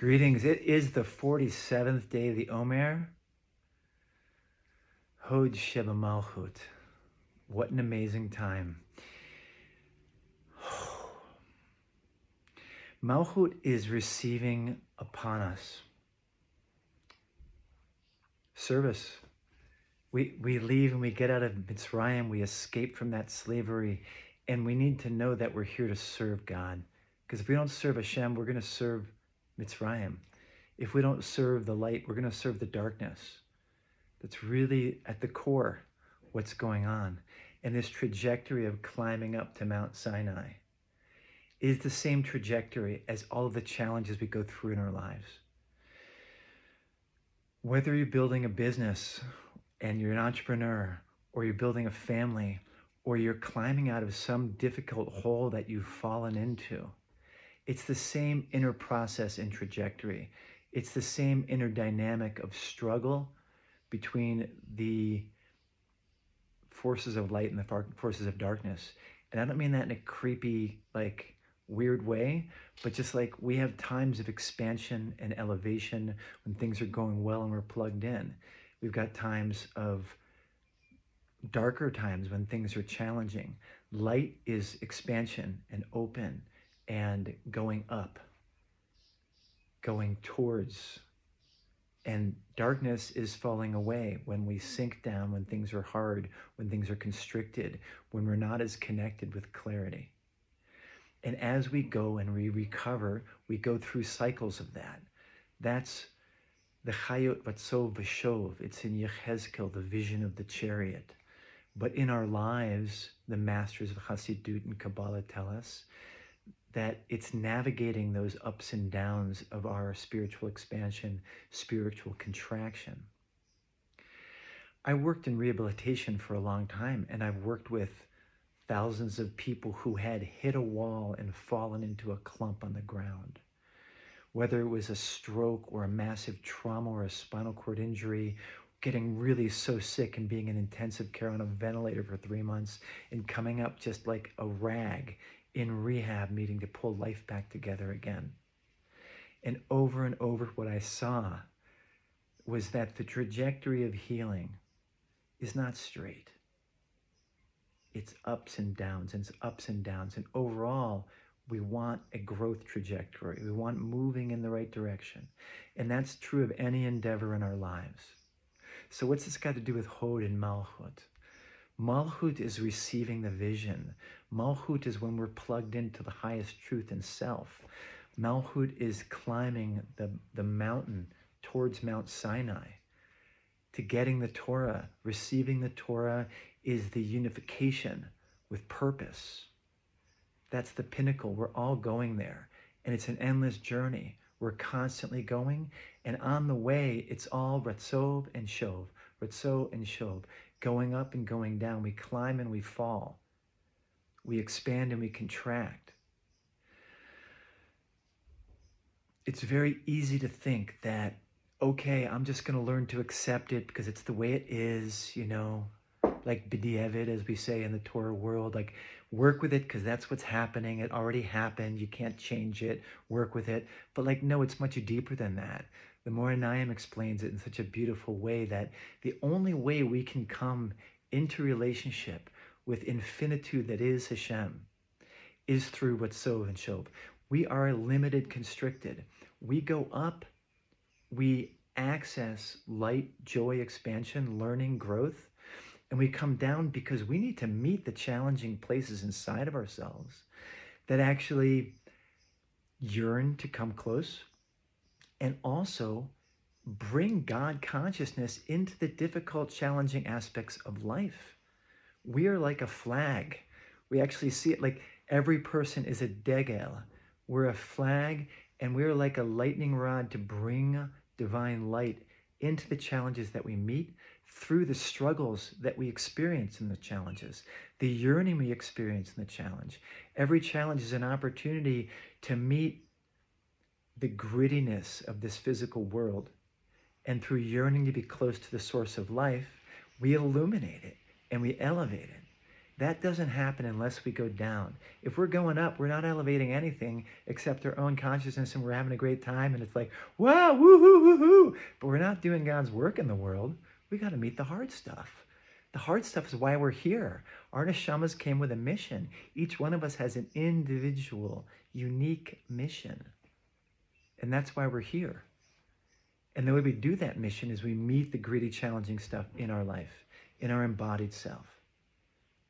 Greetings. It is the 47th day of the Omer. Hod Sheba Malchut. What an amazing time. Malchut is receiving upon us service. We leave and we get out of Mitzrayim. We escape from that slavery. And we need to know that we're here to serve God. Because if we don't serve Hashem, we're going to serve Mitzrayim. If we don't serve the light, we're going to serve the darkness. That's really at the core what's going on. And this trajectory of climbing up to Mount Sinai is the same trajectory as all of the challenges we go through in our lives. Whether you're building a business and you're an entrepreneur, or you're building a family, or you're climbing out of some difficult hole that you've fallen into, it's the same inner process and trajectory. It's the same inner dynamic of struggle between the forces of light and the forces of darkness. And I don't mean that in a creepy, weird way, but just like we have times of expansion and elevation when things are going well and we're plugged in. We've got times of darker times when things are challenging. Light is expansion and open and going up, going towards. And darkness is falling away when we sink down, when things are hard, when things are constricted, when we're not as connected with clarity. And as we go and we recover, we go through cycles of that. That's the Chayot Vatzov V'Shov. It's in Yechezkel, the vision of the chariot. But in our lives, the masters of Hasidut and Kabbalah tell us that it's navigating those ups and downs of our spiritual expansion, spiritual contraction. I worked in rehabilitation for a long time, and I've worked with thousands of people who had hit a wall and fallen into a clump on the ground. Whether it was a stroke or a massive trauma or a spinal cord injury, getting really so sick and being in intensive care on a ventilator for 3 months and coming up just like a rag in rehab, needing to pull life back together again. And over what I saw was that the trajectory of healing is not straight. It's ups and downs, and it's ups and downs. And overall, we want a growth trajectory. We want moving in the right direction. And that's true of any endeavor in our lives. So what's this got to do with Hod and Malchut? Malchut is receiving the vision. Malchut is when we're plugged into the highest truth in self. Malchut is climbing the mountain towards Mount Sinai to getting the Torah. Receiving the Torah is the unification with purpose. That's the pinnacle. We're all going there. And it's an endless journey. We're constantly going. And on the way, it's all Ratzov and Shov. Ratzov and Shov. Going up and going down. We climb and we fall. We expand and we contract. It's very easy to think that, okay, I'm just going to learn to accept it because it's the way it is, like b'diavad, as we say in the Torah world, like work with it because that's what's happening. It already happened. You can't change it. Work with it. But no, it's much deeper than that. The Moreh Neim explains it in such a beautiful way that the only way we can come into relationship with infinitude that is Hashem is through Ratzov and Shov. We are limited, constricted. We go up, we access light, joy, expansion, learning, growth, and we come down because we need to meet the challenging places inside of ourselves that actually yearn to come close and also bring God consciousness into the difficult, challenging aspects of life. We are like a flag. We actually see it like every person is a degel. We're a flag, and we're like a lightning rod to bring divine light into the challenges that we meet, through the struggles that we experience in the challenges, the yearning we experience in the challenge. Every challenge is an opportunity to meet the grittiness of this physical world. And through yearning to be close to the source of life, we illuminate it and we elevate it. That doesn't happen unless we go down. If we're going up, we're not elevating anything except our own consciousness, and we're having a great time, and it's like, wow, woohoo, woohoo. But we're not doing God's work in the world. We got to meet the hard stuff. The hard stuff is why we're here. Our neshamas came with a mission. Each one of us has an individual, unique mission. And that's why we're here. And the way we do that mission is we meet the gritty, challenging stuff in our life, in our embodied self.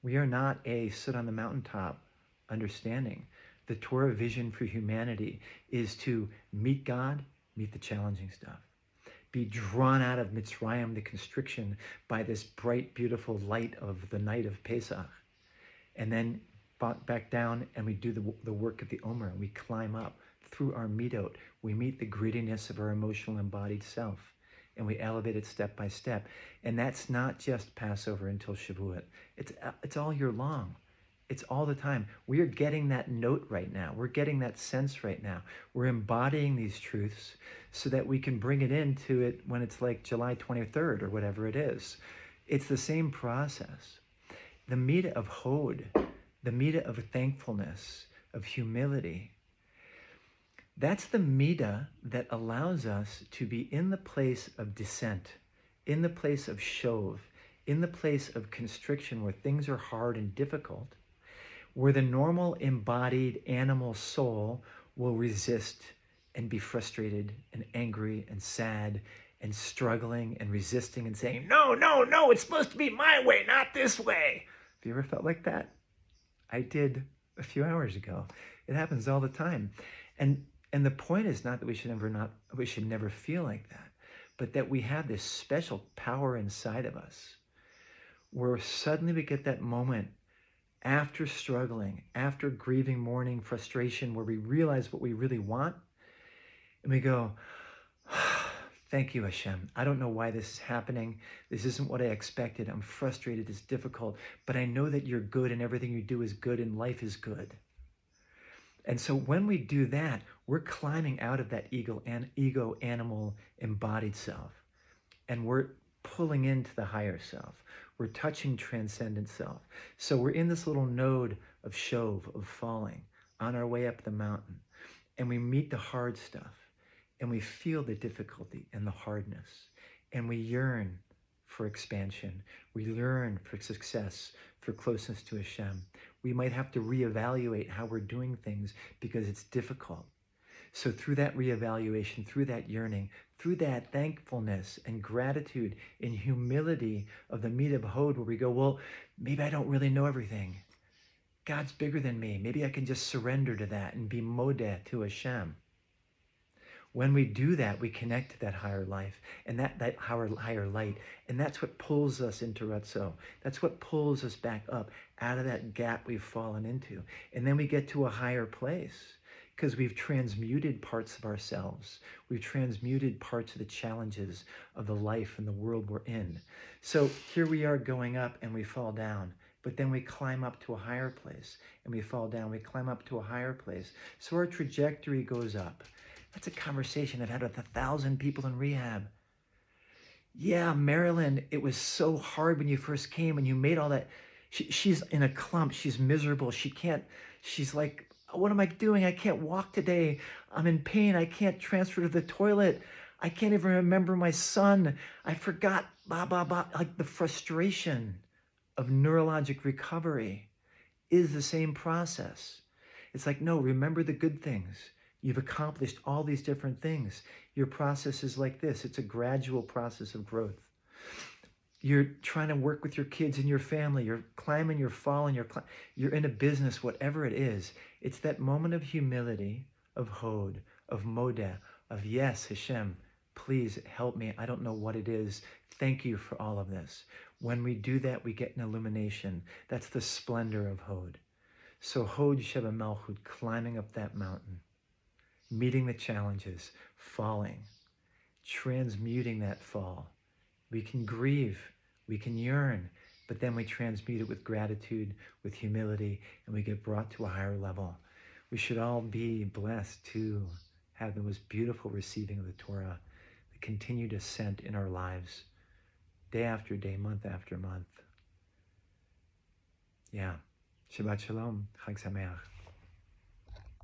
We are not a sit on the mountaintop understanding. The Torah vision for humanity is to meet God, meet the challenging stuff. Be drawn out of Mitzrayim, the constriction, by this bright, beautiful light of the night of Pesach. And then back down, and we do the work of the Omer. We climb up through our midot. We meet the grittiness of our emotional embodied self, and we elevate it step by step. And that's not just Passover until Shavuot. It's all year long. It's all the time. We are getting that note right now. We're getting that sense right now. We're embodying these truths so that we can bring it into it when it's like July 23rd or whatever it is. It's the same process. The midah of hod, the midah of thankfulness, of humility, that's the midah that allows us to be in the place of descent, in the place of shov, in the place of constriction where things are hard and difficult, where the normal embodied animal soul will resist and be frustrated and angry and sad and struggling and resisting and saying, no, no, no, it's supposed to be my way, not this way. Have you ever felt like that? I did a few hours ago. It happens all the time. And the point is not that we should never feel like that, but that we have this special power inside of us where suddenly we get that moment after struggling, after grieving, mourning, frustration, where we realize what we really want, and we go, thank you, Hashem. I don't know why this is happening. This isn't what I expected. I'm frustrated. It's difficult. But I know that you're good and everything you do is good and life is good. And so when we do that, we're climbing out of that ego animal embodied self. And we're pulling into the higher self. We're touching transcendent self. So we're in this little node of shov, of falling, on our way up the mountain. And we meet the hard stuff. And we feel the difficulty and the hardness. And we yearn for expansion. We yearn for success, for closeness to Hashem. We might have to reevaluate how we're doing things because it's difficult. So through that reevaluation, through that yearning, through that thankfulness and gratitude and humility of the midah of hod, where we go, well, maybe I don't really know everything. God's bigger than me. Maybe I can just surrender to that and be modeh to Hashem. When we do that, we connect to that higher life and that higher light. And that's what pulls us into Ratzo. That's what pulls us back up out of that gap we've fallen into. And then we get to a higher place because we've transmuted parts of ourselves. We've transmuted parts of the challenges of the life and the world we're in. So here we are going up and we fall down. But then we climb up to a higher place and we fall down. We climb up to a higher place. So our trajectory goes up. That's a conversation I've had with 1,000 people in rehab. Yeah, Marilyn, it was so hard when you first came and you made all that. She's in a clump. She's miserable. She's like, what am I doing? I can't walk today. I'm in pain. I can't transfer to the toilet. I can't even remember my son. I forgot, blah, blah, blah. Like the frustration of neurologic recovery is the same process. It's like, no, remember the good things. You've accomplished all these different things. Your process is like this. It's a gradual process of growth. You're trying to work with your kids and your family. You're climbing, you're falling, you're in a business, whatever it is. It's that moment of humility, of hod, of modeh, of yes, Hashem, please help me. I don't know what it is. Thank you for all of this. When we do that, we get an illumination. That's the splendor of hod. So hod Sheba Malchut, climbing up that mountain, meeting the challenges, falling, transmuting that fall. We can grieve, we can yearn, but then we transmute it with gratitude, with humility, and we get brought to a higher level. We should all be blessed to have the most beautiful receiving of the Torah, the continued ascent in our lives, day after day, month after month. Yeah. Shabbat Shalom. Chag Sameach.